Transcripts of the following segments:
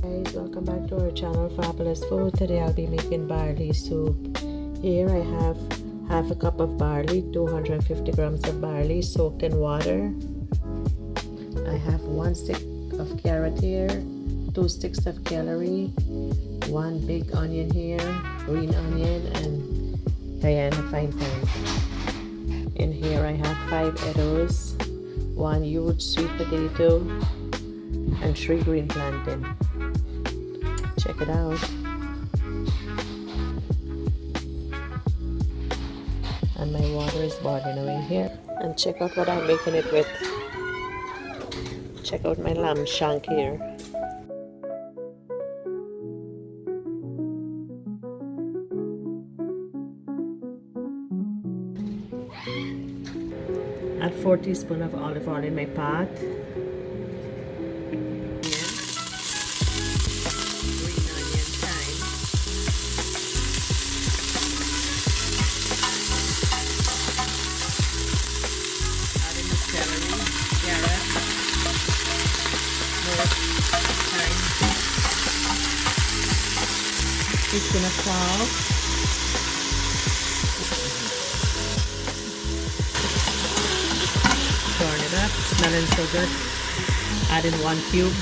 Guys, welcome back to our channel Fabulous Food. Today I'll be making barley soup. Here I have half a cup of barley, 250 grams of barley soaked in water. I have 1 stick of carrot here, 2 sticks of celery, 1 big onion here, green onion, and cayenne fine thyme. In here I have 5 edibles, 1 huge sweet potato, and 3 green plantain. Check it out. And my water is boiling away here. And check out what I'm making it with. Check out my lamb shank here. Add 4 teaspoons of olive oil in my pot. Teaspoon of salt, turn it up, smelling so good. Add in 1 cube,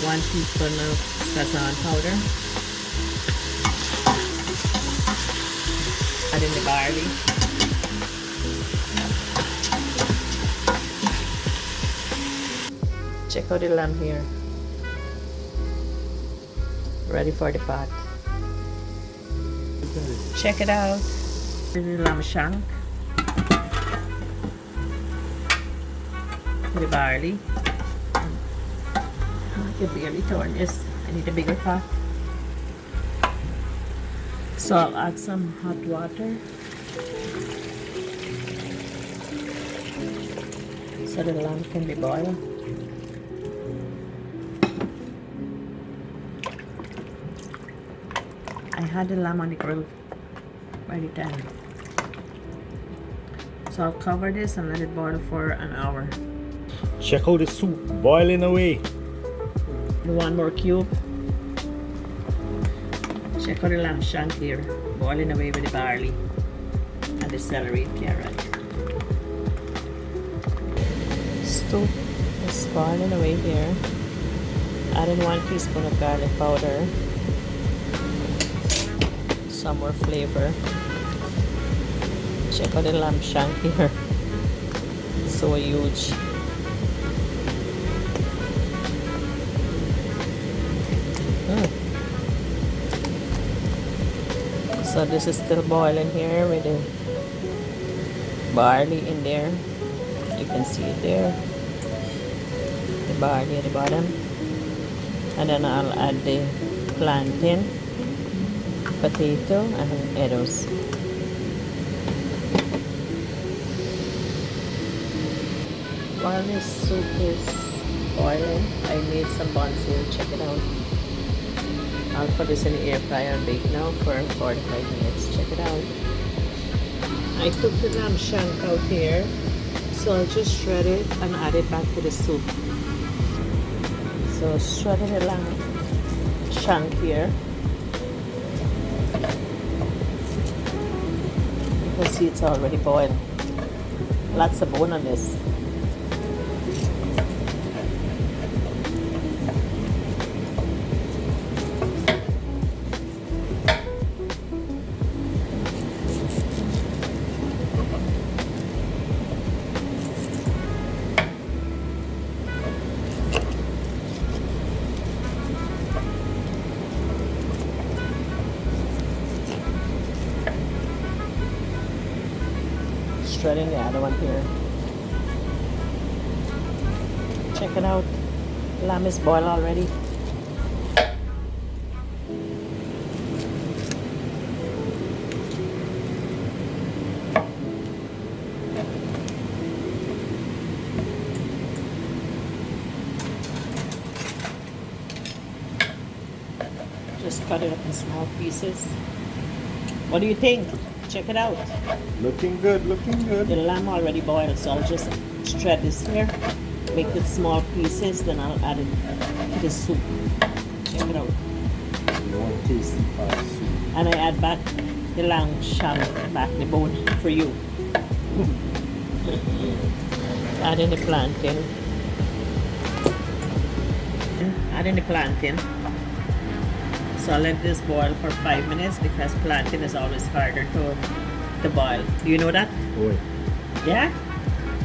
1 teaspoon of sazon powder. Add in the barley. Check out the lamb here. Ready for the pot. Check it out. This is lamb shank. The barley. I can barely turn this. I need a bigger pot. So I'll add some hot water. So the lamb can be boiled. I had the lamb on the grill by the time. So I'll cover this and let it boil for an hour. Check out the soup boiling away. 1 more cube. Check out the lamb shank here, boiling away with the barley and the celery and carrot. Soup is boiling away here. Add in 1 teaspoon of garlic powder. Some more flavor. Check out the lamb shank here. So huge. So this is still boiling here with the barley in there. You can see it there. The barley at the bottom. And then I'll add the plantain, potato, and edibles. While this soup is boiling, I made some buns here. Check it out. I'll put this in the air fryer and bake now for 45 minutes. Check it out. I took the lamb shank out here, so I'll just shred it and add it back to the soup. So shredded the lamb shank here. You can see it's already boiled. Lots of bone on this. Shredding the other one here. Check it out. Lamb is boiled already. Just cut it up in small pieces. What do you think? Check it out. Looking good, looking good. The lamb already boiled, so I'll just shred this here. make it small pieces, then I'll add it to the soup. Check it out. You want tasty pie soup. And I add back the lamb shank back the bone for you. Add in the plantain. Add in the plantain. So I'll let this boil for 5 minutes because plantain is always harder to boil. Do you know that? Oh, Yeah?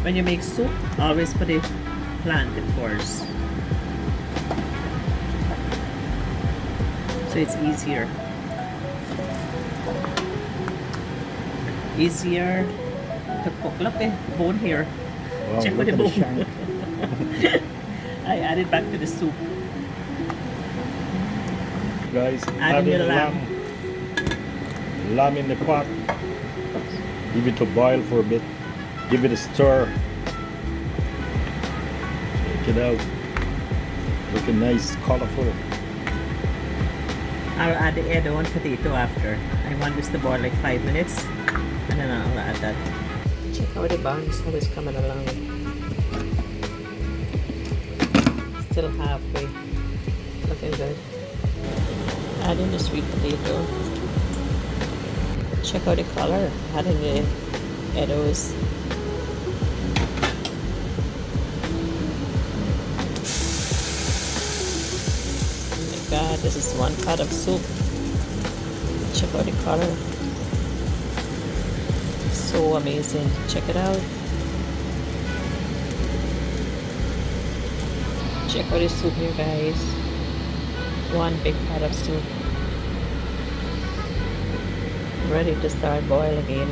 When you make soup, always put it plantain first. So it's easier. Easier to cook. Look, the bone here. wow, Check look with the at the bone. shank. I add it back to the soup. Guys, Add in in the lamb. Lamb in the pot. Give it to boil for a bit. Give it a stir. Check it out. Looking nice, colorful. I'll add the edo and potato after. I want this to boil like 5 minutes and then I'll add that. Check how the buns, how it's coming along. Still halfway. Looking good. Add in the sweet potato. Check out the color. Add in the edos. God, this is one pot of soup. Check out the color. So amazing. Check it out. Check out the soup here, guys. One big pot of soup. Ready to start boil again.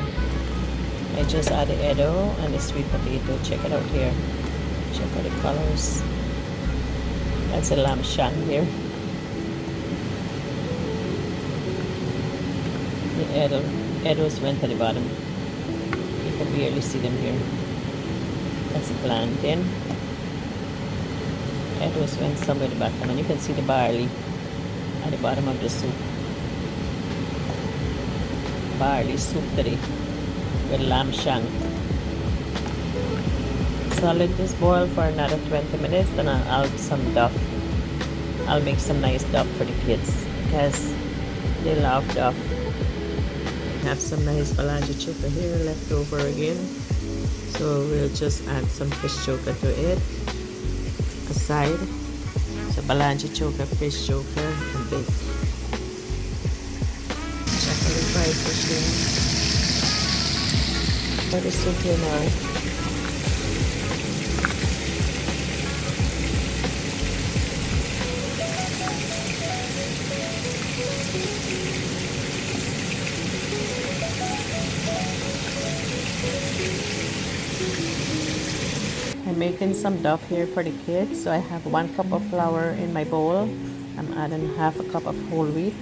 I just add the edo and the sweet potato. Check it out here. Check out the colors. That's a lamb shank here. The edos went to the bottom. You can barely see them here. That's the plantain. Edos went somewhere at the bottom, and you can see the barley at the bottom of the soup. Barley soup today with lamb shank. So I'll let this boil for another 20 minutes, then I'll add some duff. I'll make some nice duff for the kids because they love duff. Have some nice balanja choka here left over again, so we'll just add some fish choka to it aside. So balanja choka, fish choka, and bake. Check out the fried fish here. For the soup here now. I'm making some duff here for the kids. So I have 1 cup of flour in my bowl. I'm adding half a cup of whole wheat,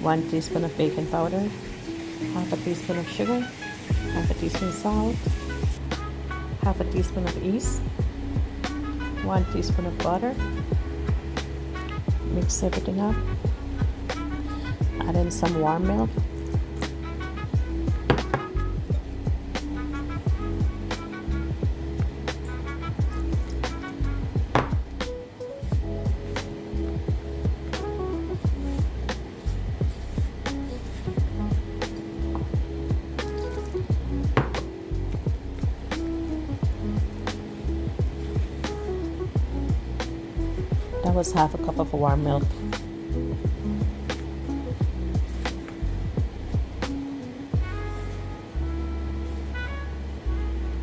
1 teaspoon of baking powder, half a teaspoon of sugar, half a teaspoon salt, half a teaspoon of yeast, 1 teaspoon of butter. Mix everything up. Add in some warm milk. That was half a cup of warm milk.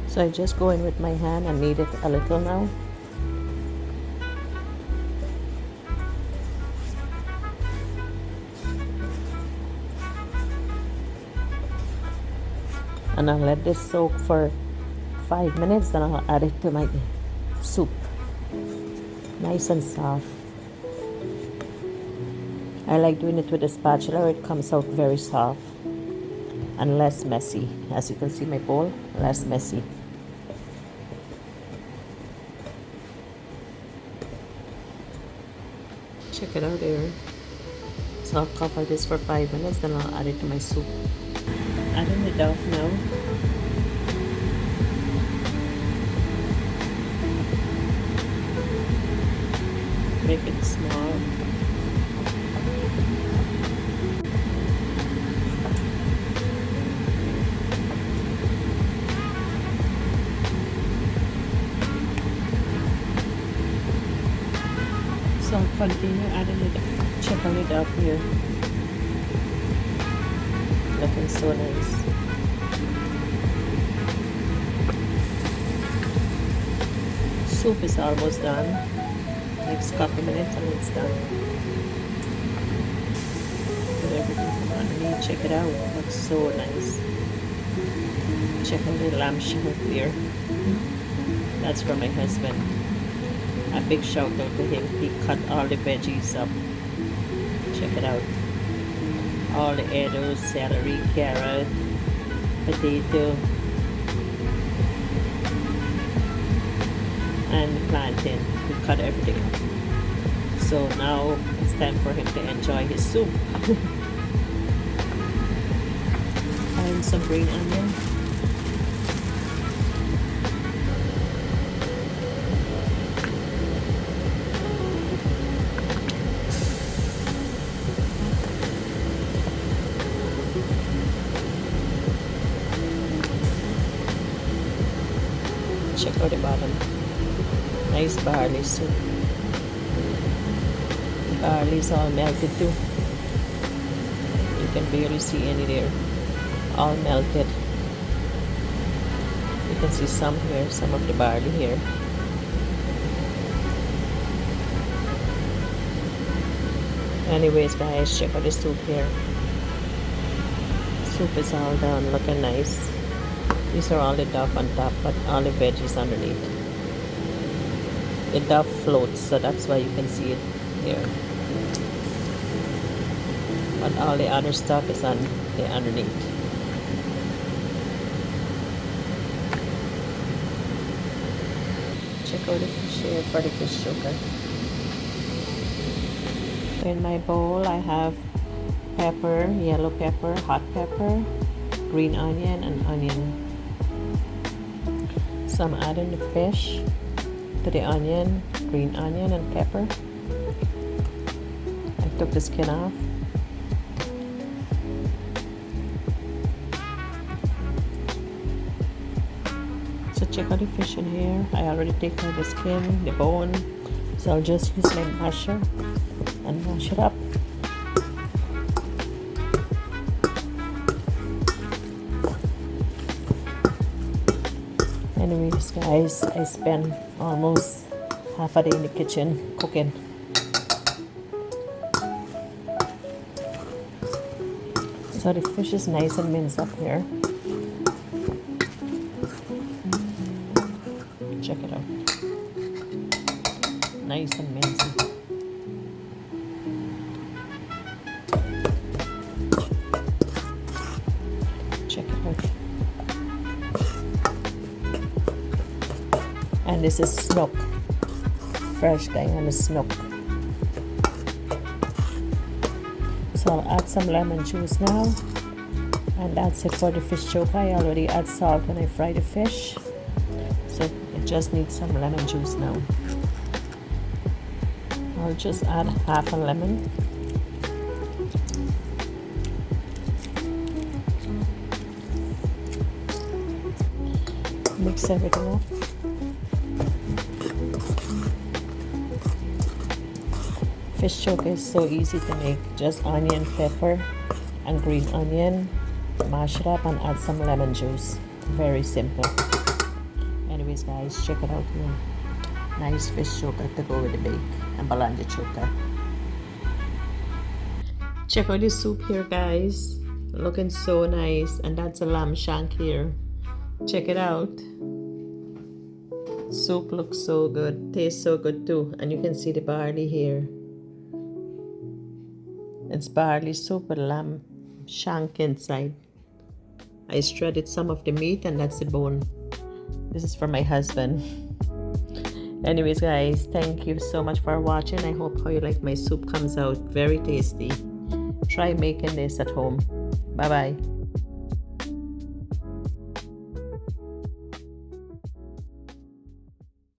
So I just go in with my hand and knead it a little now. And I'll let this soak for 5 minutes, then I'll add it to my soup. Nice and soft. I like doing it with a spatula. It comes out very soft and less messy. As you can see, my bowl, less messy. Check it out there. So I'll cover this for 5 minutes, then I'll add it to my soup. Add in the duff now. I'll continue adding it. Check on it up here. Looking so nice. Soup is almost done. Next couple minutes and it's done. Put everything from underneath. Check it out. Looks so nice. Check out the lamb shank there. That's for my husband. A big shout out to him. He cut all the veggies up. Check it out. All the edibles, celery, carrot, potato, and plantain. He cut everything up. So now it's time for him to enjoy his soup. And some green onion. Check out the bottom. Nice barley soup. The barley is all melted too. You can barely see any there. All melted. You can see some here, some of the barley here. Anyways guys, check out the soup here. Soup is all done, looking nice. These are all the duff on top, but all the veggies underneath. The duff floats, so that's why you can see it here. But all the other stuff is on the underneath. Check out the fish here for the fish sugar. In my bowl, I have pepper, yellow pepper, hot pepper, green onion, and onion. So I'm adding the fish to the onion, green onion and pepper. I took the skin off. So check out the fish in here. I already take out the skin, the bone. So I'll just use my masher and mash it up. Anyways guys, I spent almost half a day in the kitchen cooking. So the fish is nice and minced up here. Check it out. Nice and minced. Check it out. And this is snook, fresh Guyana snook. So I'll add some lemon juice now, and that's it for the fish choke. I already add salt when I fry the fish, so it just needs some lemon juice now. I'll just add half a lemon. Mix everything up. Fish choke is so easy to make. Just onion, pepper, and green onion. Mash it up and add some lemon juice. Very simple. Anyways guys, check it out here. Nice fish choke to go with the bake and balanja choke. Check out this soup here guys. Looking so nice. And that's a lamb shank here. Check it out. Soup looks so good. Tastes so good too. And you can see the barley here. It's barley soup with lamb shank inside. I shredded some of the meat and that's the bone. This is for my husband. Anyways guys, thank you so much for watching. I hope how you like my soup comes out very tasty. Try making this at home. Bye bye.